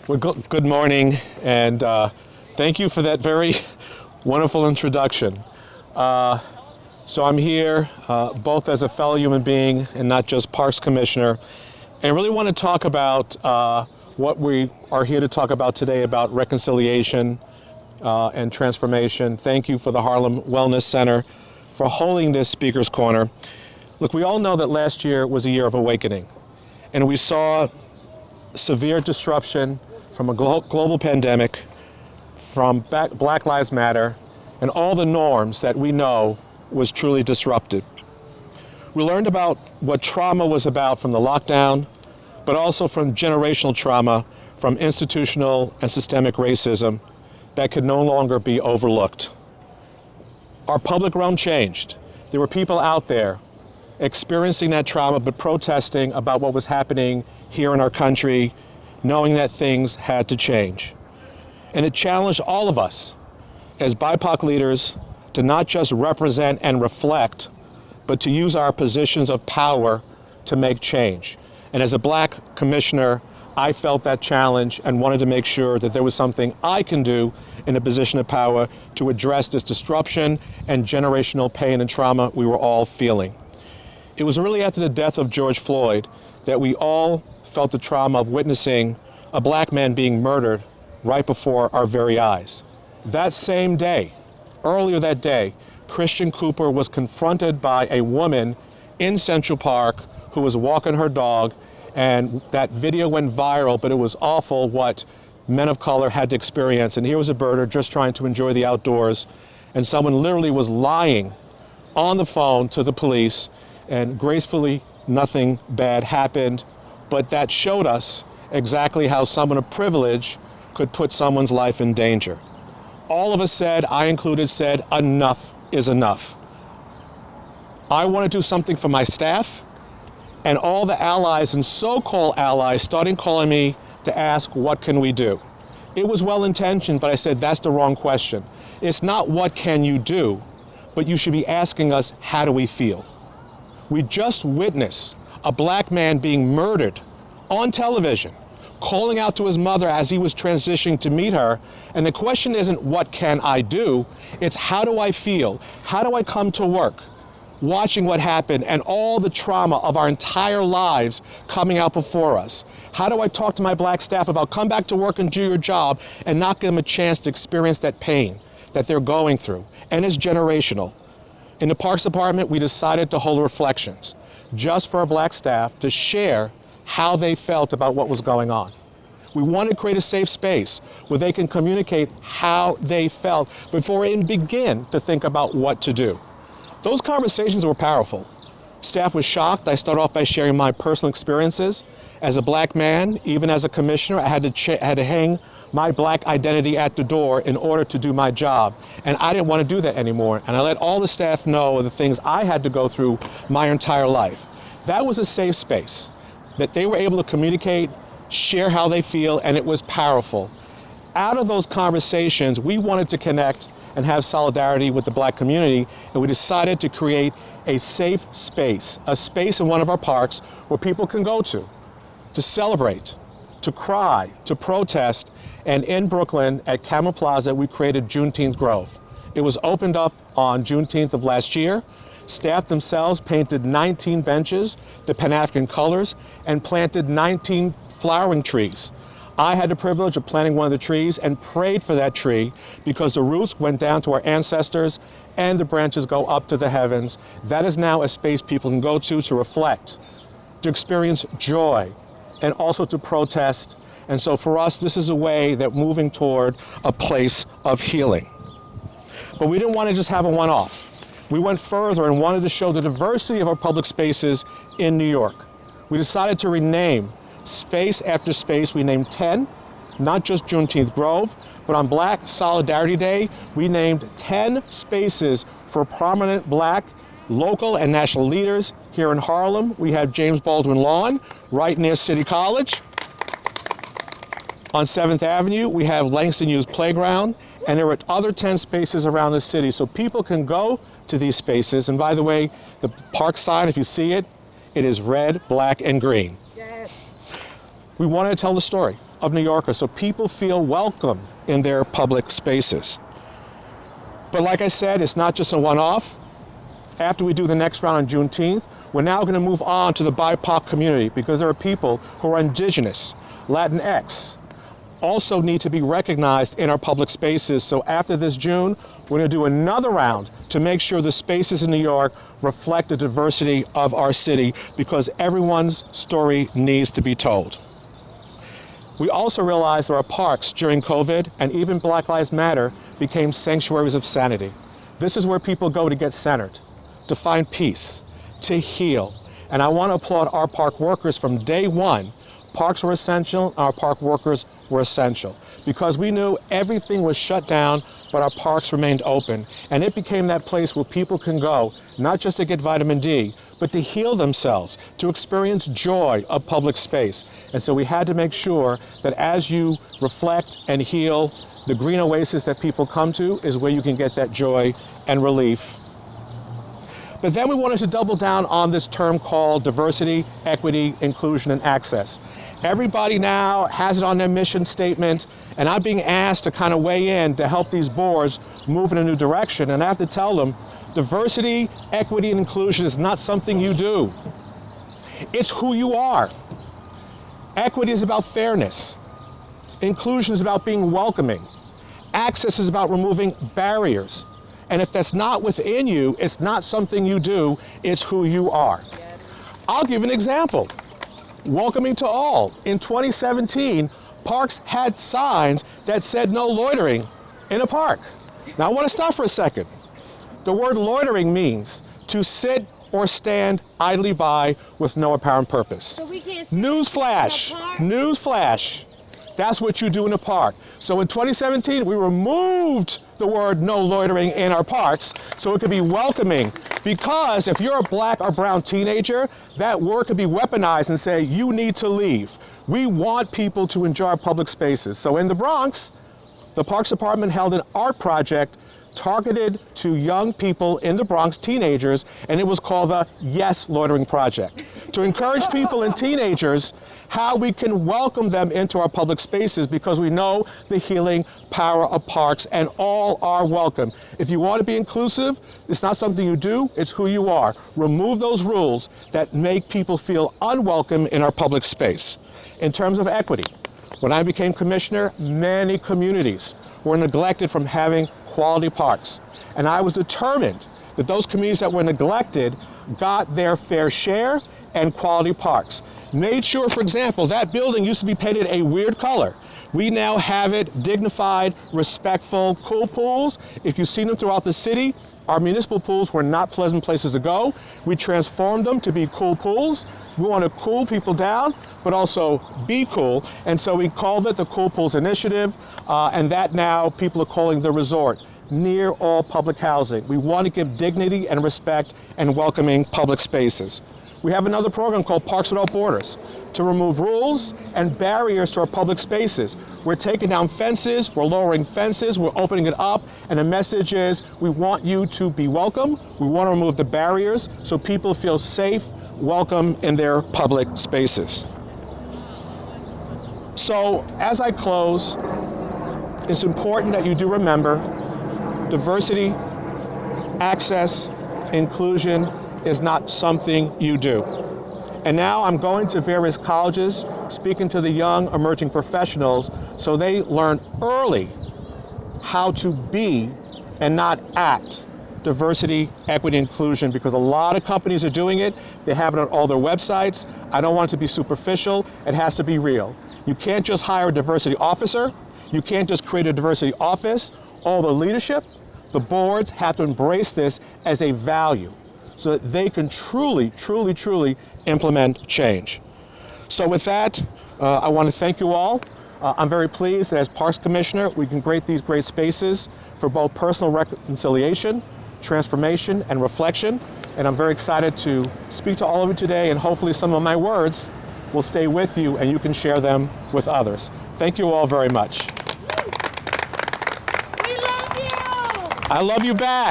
Well, good morning, and thank you for that very wonderful introduction. So I'm here both as a fellow human being and not just Parks Commissioner, and really want to talk about what we are here to talk about today about reconciliation and transformation. Thank you for the Harlem Wellness Center for holding this Speaker's Corner. Look, we all know that last year was a year of awakening, and we saw severe disruption from a global pandemic, from Black Lives Matter, and all the norms that we know was truly disrupted. We learned about what trauma was about from the lockdown, but also from generational trauma, from institutional and systemic racism that could no longer be overlooked. Our public realm changed. There were people out there experiencing that trauma, but protesting about what was happening here in our country, knowing that things had to change. And it challenged all of us as BIPOC leaders to not just represent and reflect, but to use our positions of power to make change. And as a Black commissioner, I felt that challenge and wanted to make sure that there was something I can do in a position of power to address this disruption and generational pain and trauma we were all feeling. It was really after the death of George Floyd that we all felt the trauma of witnessing a Black man being murdered right before our very eyes. That same day, earlier that day, Christian Cooper was confronted by a woman in Central Park who was walking her dog, and that video went viral, but it was awful what men of color had to experience. And here was a birder just trying to enjoy the outdoors, and someone literally was lying on the phone to the police, and gracefully nothing bad happened. But that showed us exactly how someone of privilege could put someone's life in danger. All of us said, I included, said, enough is enough. I want to do something for my staff, and all the allies and so-called allies started calling me to ask, what can we do? It was well-intentioned, but I said, that's the wrong question. It's not what can you do, but you should be asking us, how do we feel? We just witnessed a Black man being murdered on television, calling out to his mother as he was transitioning to meet her. And the question isn't, what can I do? It's, how do I feel? How do I come to work watching what happened and all the trauma of our entire lives coming out before us? How do I talk to my Black staff about come back to work and do your job and not give them a chance to experience that pain that they're going through? And it's generational. In the Parks Department, we decided to hold reflections just for our Black staff to share how they felt about what was going on. We wanted to create a safe space where they can communicate how they felt before they even begin to think about what to do. Those conversations were powerful. Staff was shocked. I started off by sharing my personal experiences. As a Black man, even as a commissioner, I had to hang my Black identity at the door in order to do my job. And I didn't want to do that anymore. And I let all the staff know of the things I had to go through my entire life. That was a safe space that they were able to communicate, share how they feel, and it was powerful. Out of those conversations, we wanted to connect and have solidarity with the Black community, and we decided to create a safe space, a space in one of our parks where people can go to celebrate, to cry, to protest. And in Brooklyn at Camel Plaza, we created Juneteenth Grove. It was opened up on Juneteenth of last year. Staff themselves painted 19 benches, the Pan-African colors, and planted 19 flowering trees. I had the privilege of planting one of the trees and prayed for that tree because the roots went down to our ancestors and the branches go up to the heavens. That is now a space people can go to reflect, to experience joy, and also to protest. And so for us, this is a way that moving toward a place of healing. But we didn't want to just have a one-off. We went further and wanted to show the diversity of our public spaces in New York. We decided to rename space after space. We named 10, not just Juneteenth Grove, but on Black Solidarity Day, we named 10 spaces for prominent Black, local, and national leaders. Here in Harlem, we have James Baldwin Lawn, right near City College. On 7th Avenue, we have Langston Hughes Playground, and there are other 10 spaces around the city, so people can go to these spaces. And by the way, the park sign, if you see it, it is red, black, and green. Yes. We wanted to tell the story. of New Yorkers so people feel welcome in their public spaces. But like I said, it's not just a one-off. After we do the next round on Juneteenth, we're now going to move on to the BIPOC community because there are people who are indigenous, Latinx, also need to be recognized in our public spaces. So after this June, we're going to do another round to make sure the spaces in New York reflect the diversity of our city because everyone's story needs to be told. We also realized there are parks during COVID, and even Black Lives Matter became sanctuaries of sanity. This is where people go to get centered, to find peace, to heal. And I want to applaud our park workers from day one. Parks were essential, our park workers were essential because we knew everything was shut down, but our parks remained open. And it became that place where people can go, not just to get vitamin D, but to heal themselves, to experience joy of public space. And so we had to make sure that as you reflect and heal, the green oasis that people come to is where you can get that joy and relief. But then we wanted to double down on this term called diversity, equity, inclusion, and access. Everybody now has it on their mission statement, and I'm being asked to kind of weigh in to help these boards move in a new direction. And I have to tell them, diversity, equity, and inclusion is not something you do. It's who you are. Equity is about fairness. Inclusion is about being welcoming. Access is about removing barriers. And if that's not within you, it's not something you do, it's who you are. I'll give an example. Welcoming to all. In 2017, parks had signs that said no loitering in a park. Now I want to stop for a second. The word loitering means to sit or stand idly by with no apparent purpose. So we can't Newsflash, newsflash. That's what you do in a park. So in 2017, we removed the word no loitering in our parks so it could be welcoming. Because if you're a black or brown teenager, that word could be weaponized and say, you need to leave. We want people to enjoy our public spaces. So in the Bronx, the Parks Department held an art project targeted to young people in the Bronx, teenagers, and it was called the Yes Loitering Project, to encourage people and teenagers how we can welcome them into our public spaces because we know the healing power of parks and all are welcome. If you want to be inclusive, it's not something you do, it's who you are. Remove those rules that make people feel unwelcome in our public space. In terms of equity, when I became commissioner, many communities were neglected from having quality parks. And I was determined that those communities that were neglected got their fair share and quality parks. Made sure, for example, that building used to be painted a weird color. We now have it dignified, respectful, cool pools. If you've seen them throughout the city, our municipal pools were not pleasant places to go. We transformed them to be cool pools. We want to cool people down, but also be cool. And so we called it the Cool Pools Initiative, and that now people are calling the resort, near all public housing. We want to give dignity and respect and welcoming public spaces. We have another program called Parks Without Borders to remove rules and barriers to our public spaces. We're taking down fences, we're lowering fences, we're opening it up, and the message is we want you to be welcome. We want to remove the barriers so people feel safe, welcome in their public spaces. So as I close, it's important that you do remember diversity, access, inclusion is not something you do. And now I'm going to various colleges, speaking to the young emerging professionals so they learn early how to be and not act diversity, equity, inclusion, because a lot of companies are doing it. They have it on all their websites. I don't want it to be superficial. It has to be real. You can't just hire a diversity officer. You can't just create a diversity office. All the leadership, the boards have to embrace this as a value so that they can truly, truly, truly implement change. So with that, I want to thank you all. I'm very pleased that as Parks Commissioner, we can create these great spaces for both personal reconciliation, transformation, and reflection. And I'm very excited to speak to all of you today, and hopefully some of my words will stay with you and you can share them with others. Thank you all very much. We love you! I love you back.